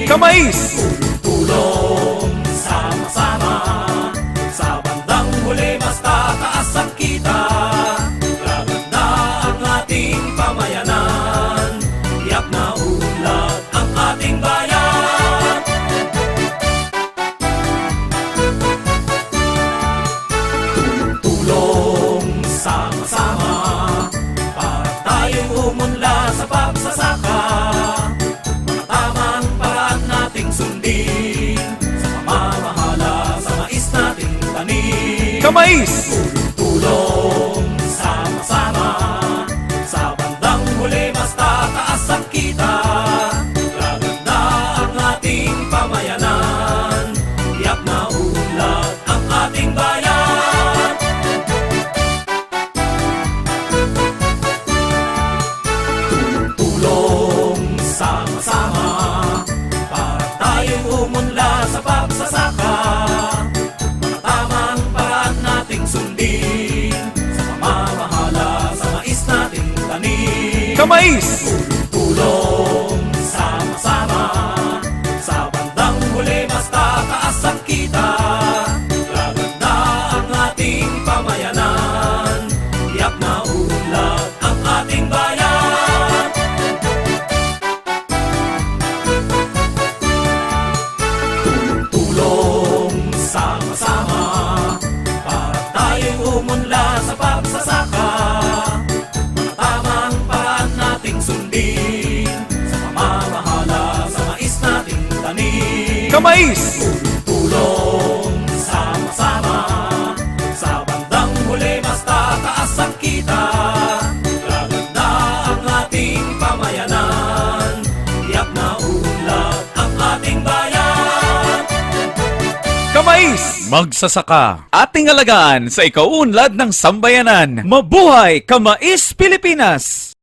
Kamais! Tulong, sama-sama, sa bandang huli basta taas ang kita. Gaganda ang ating pamayanan, tiyak na unlad ang ating bayan. Tulong, sama-sama, para tayong umunlad sa pagsasaka. Sundin sa pamamahala sa mais nating tanim. Kamais! Tulong, sama-sama, sa bandang huli basta taas ang kita. Gaganda ang ating pamayanan, tiyak na unlad ang ating bayan. Tulong, sama-sama, tayong umunlad sa pagsasaka. Mga tamang paraan nating sundin sa pamamahala sa mais nating tanim. Kamais! Tulong, sama-sama, sa bandang huli basta taas ang kita. Gaganda ang ating pamayanan, tiyak na unlad ang ating bayan. Sama-sama, para tayong umunlad sa pagsasaka. Mga tamang paraan nating sundin sa pamamahala sa mais nating tanim. Kamais! Tulong, sama-sama, sa bandang huli basta taas ang kita. Gaganda ang ating pamayanan, tiyak na unlad ang ating bayan. Kamais! Magsasaka, ating alagaan sa ikauunlad ng sambayanan. Mabuhay Kamais Pilipinas!